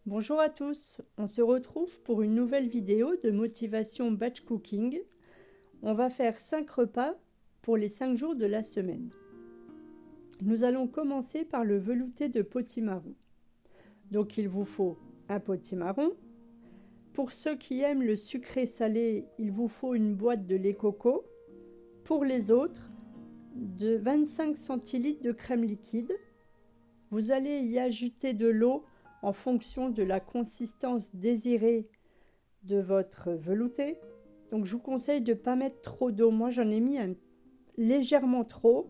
Bonjour à tous, on se retrouve pour une nouvelle vidéo de motivation batch cooking. On va faire 5 repas pour les 5 jours de la semaine. Nous allons commencer par le velouté de potimarron. Donc il vous faut un potimarron. Pour ceux qui aiment le sucré salé, il vous faut une boîte de lait coco. Pour les autres, de 25 centilitres de crème liquide. Vous allez y ajouter de l'eau en fonction de la consistance désirée de votre velouté. Donc je vous conseille de ne pas mettre trop d'eau. Moi j'en ai mis légèrement trop.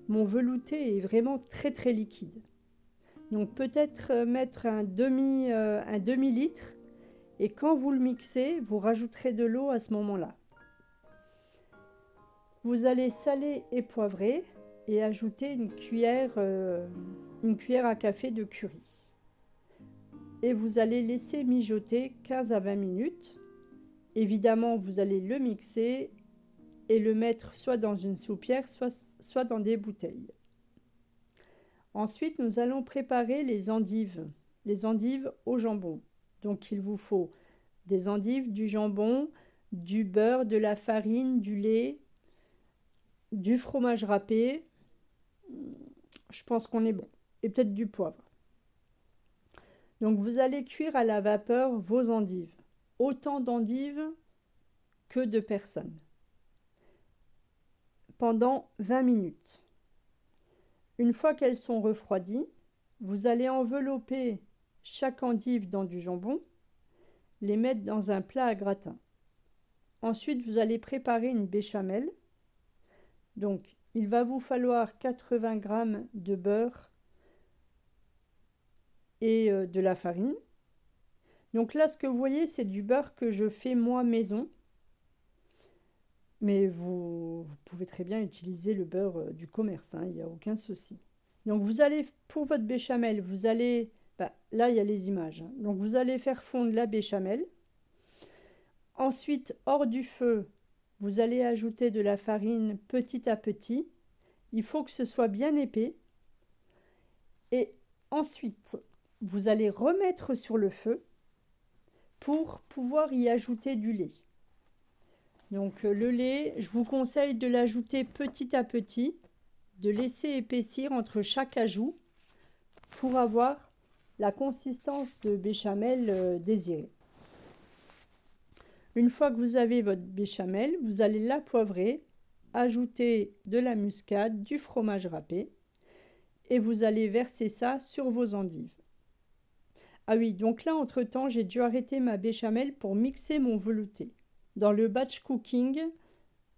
Mon velouté est vraiment très liquide. Donc peut-être mettre un demi litre, et quand vous le mixez, vous rajouterez de l'eau à ce moment-là. Vous allez saler et poivrer et ajouter une cuillère à café de curry. Et vous allez laisser mijoter 15 à 20 minutes. Évidemment, vous allez le mixer et le mettre soit dans une soupière, soit dans des bouteilles. Ensuite, nous allons préparer les endives au jambon. Donc, il vous faut des endives, du jambon, du beurre, de la farine, du lait, du fromage râpé. Je pense qu'on est bon. Et peut-être du poivre. Donc, vous allez cuire à la vapeur vos endives. Autant d'endives que de personnes. Pendant 20 minutes. Une fois qu'elles sont refroidies, vous allez envelopper chaque endive dans du jambon, les mettre dans un plat à gratin. Ensuite, vous allez préparer une béchamel. Donc, il va vous falloir 80 g de beurre et de la farine. Donc là, ce que vous voyez, c'est du beurre que je fais moi maison. Mais vous pouvez très bien utiliser le beurre du commerce, il n'y a aucun souci. Donc vous allez, pour votre béchamel, vous allez, là il y a les images, donc vous allez faire fondre la béchamel. Ensuite, hors du feu, vous allez ajouter de la farine petit à petit. Il faut que ce soit bien épais. Et ensuite, vous allez remettre sur le feu pour pouvoir y ajouter du lait. Donc le lait, je vous conseille de l'ajouter petit à petit, de laisser épaissir entre chaque ajout pour avoir la consistance de béchamel désirée. Une fois que vous avez votre béchamel, vous allez la poivrer, ajouter de la muscade, du fromage râpé et vous allez verser ça sur vos endives. Ah oui, donc là entre-temps, j'ai dû arrêter ma béchamel pour mixer mon velouté. Dans le batch cooking,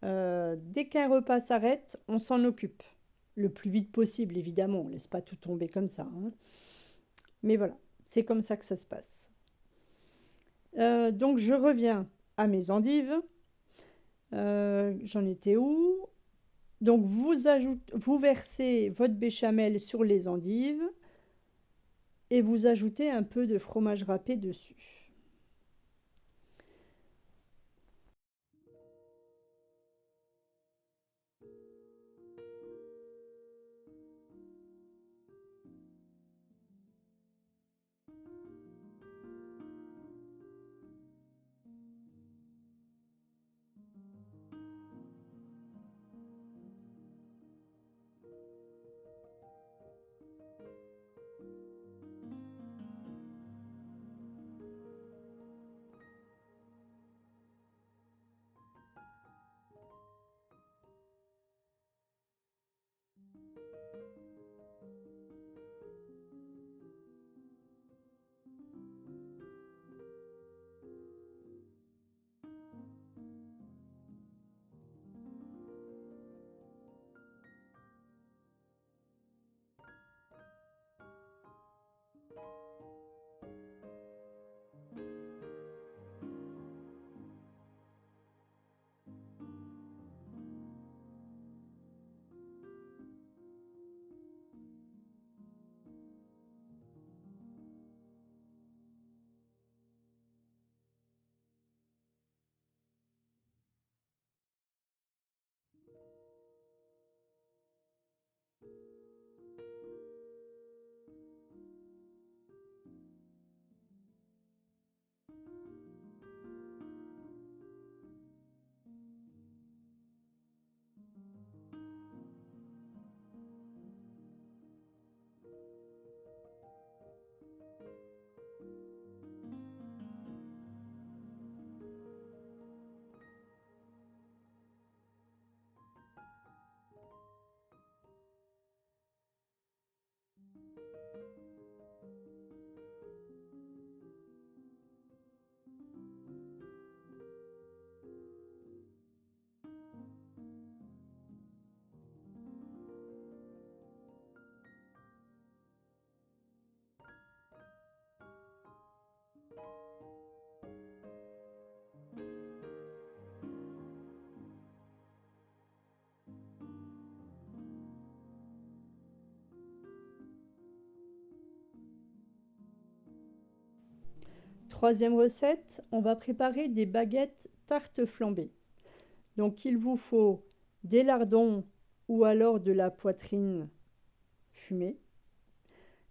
dès qu'un repas s'arrête, on s'en occupe. Le plus vite possible, évidemment, on ne laisse pas tout tomber comme ça. Mais voilà, c'est comme ça que ça se passe. Donc je reviens à mes endives. J'en étais où? Donc vous versez votre béchamel sur les endives et vous ajoutez un peu de fromage râpé dessus. Troisième recette, on va préparer des baguettes tarte flambées. Donc il vous faut des lardons ou alors de la poitrine fumée,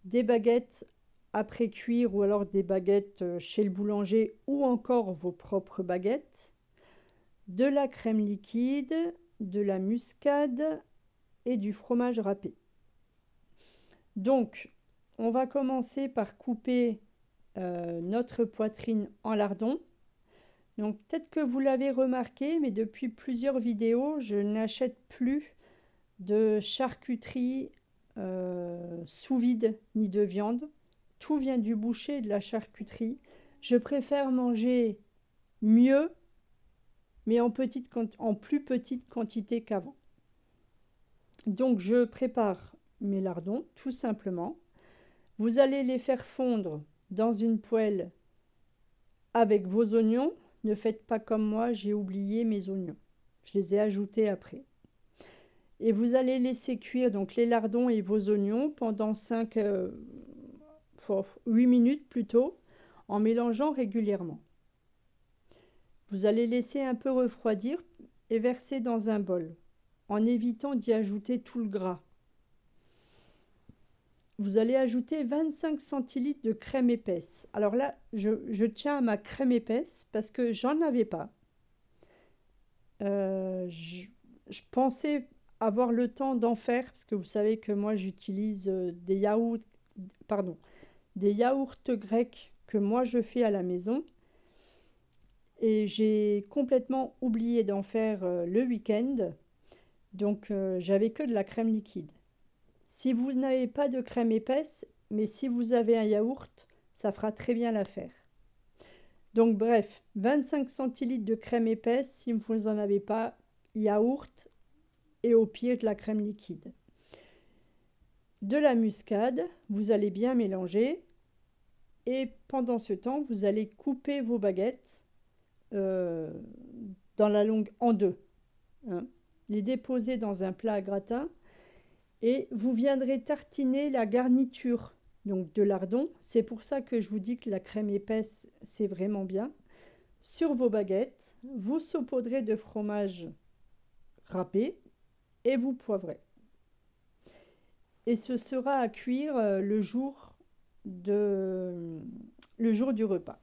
des baguettes après cuire ou alors des baguettes chez le boulanger ou encore vos propres baguettes, de la crème liquide, de la muscade et du fromage râpé. Donc, on va commencer par couper notre poitrine en lardons. Donc, peut-être que vous l'avez remarqué, mais depuis plusieurs vidéos, je n'achète plus de charcuterie sous vide ni de viande. Tout vient du boucher et de la charcuterie. Je préfère manger mieux, mais en plus petite quantité qu'avant. Donc, je prépare mes lardons, tout simplement. Vous allez les faire fondre dans une poêle avec vos oignons. Ne faites pas comme moi, j'ai oublié mes oignons. Je les ai ajoutés après. Et vous allez laisser cuire donc les lardons et vos oignons pendant 8 minutes plutôt, en mélangeant régulièrement. Vous allez laisser un peu refroidir et verser dans un bol, en évitant d'y ajouter tout le gras. Vous allez ajouter 25 centilitres de crème épaisse. Alors là, je tiens à ma crème épaisse parce que j'en avais pas. Je pensais avoir le temps d'en faire parce que vous savez que moi j'utilise des yaourts grecs que moi je fais à la maison. Et j'ai complètement oublié d'en faire le week-end. Donc j'avais que de la crème liquide. Si vous n'avez pas de crème épaisse, mais si vous avez un yaourt, ça fera très bien l'affaire. Donc bref, 25 centilitres de crème épaisse, si vous n'en avez pas, yaourt et au pire de la crème liquide. De la muscade, vous allez bien mélanger et pendant ce temps, vous allez couper vos baguettes dans la longue en deux. Les déposer dans un plat à gratin. Et vous viendrez tartiner la garniture donc de lardons. C'est pour ça que je vous dis que la crème épaisse, c'est vraiment bien. Sur vos baguettes, vous saupoudrez de fromage râpé et vous poivrez. Et ce sera à cuire le jour du repas.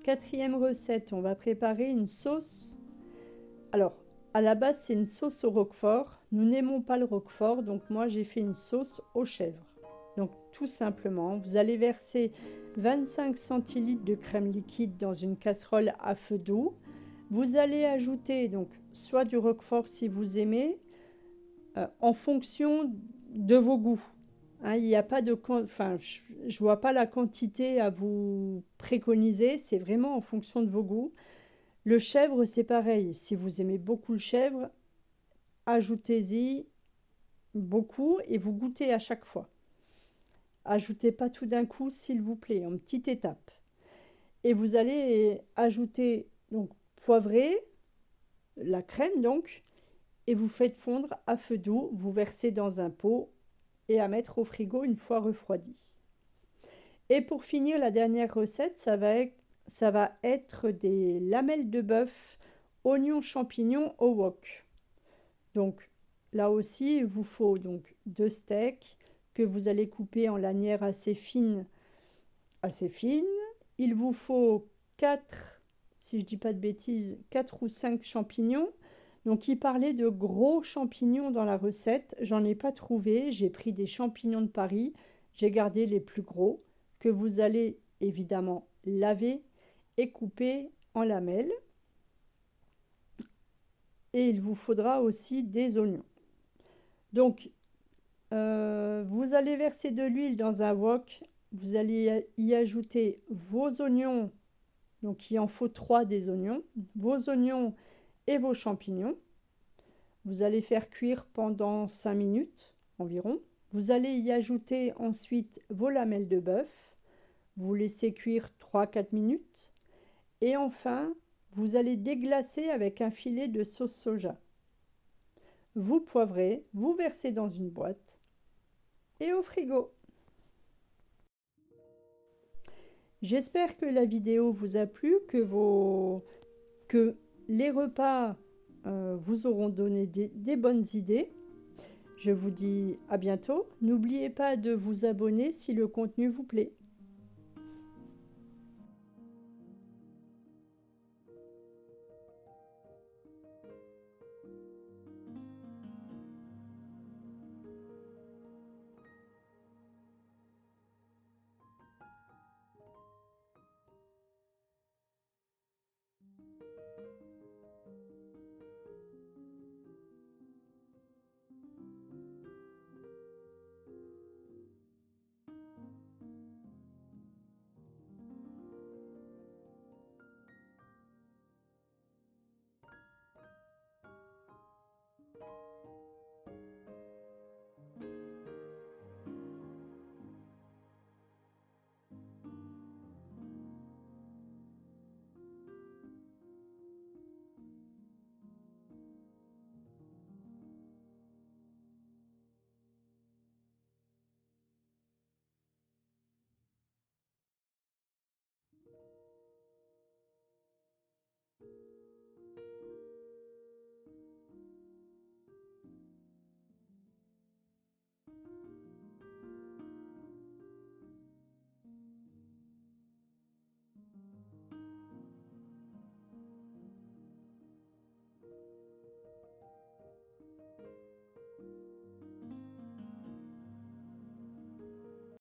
Quatrième recette, on va préparer une sauce. Alors, à la base, c'est une sauce au roquefort. Nous n'aimons pas le roquefort, donc moi, j'ai fait une sauce aux chèvres. Donc, tout simplement, vous allez verser 25 centilitres de crème liquide dans une casserole à feu doux. Vous allez ajouter donc soit du roquefort si vous aimez, en fonction de vos goûts. Il n'y a pas de, je vois pas la quantité à vous préconiser, c'est vraiment en fonction de vos goûts. Le chèvre, c'est pareil. Si vous aimez beaucoup le chèvre, ajoutez-y beaucoup et vous goûtez à chaque fois. Ajoutez pas tout d'un coup, s'il vous plaît, en petite étape. Et vous allez ajouter donc poivrer, la crème donc, et vous faites fondre à feu doux. Vous versez dans un pot et à mettre au frigo une fois refroidi. Et pour finir, la dernière recette, ça va être des lamelles de bœuf, oignons, champignons au wok. Donc là aussi, il vous faut donc 2 steaks que vous allez couper en lanières assez fines. Il vous faut 4, si je dis pas de bêtises, 4 ou 5 champignons. Donc il parlait de gros champignons dans la recette. J'en ai pas trouvé. J'ai pris des champignons de Paris. J'ai gardé les plus gros que vous allez évidemment laver et couper en lamelles. Et il vous faudra aussi des oignons. Donc, vous allez verser de l'huile dans un wok. Vous allez y ajouter vos oignons. Donc, il en faut 3 des oignons. Vos oignons et vos champignons. Vous allez faire cuire pendant 5 minutes environ. Vous allez y ajouter ensuite vos lamelles de bœuf. Vous laissez cuire 3-4 minutes. Et enfin, vous allez déglacer avec un filet de sauce soja. Vous poivrez, vous versez dans une boîte et au frigo. J'espère que la vidéo vous a plu, que les repas vous auront donné des bonnes idées. Je vous dis à bientôt. N'oubliez pas de vous abonner si le contenu vous plaît.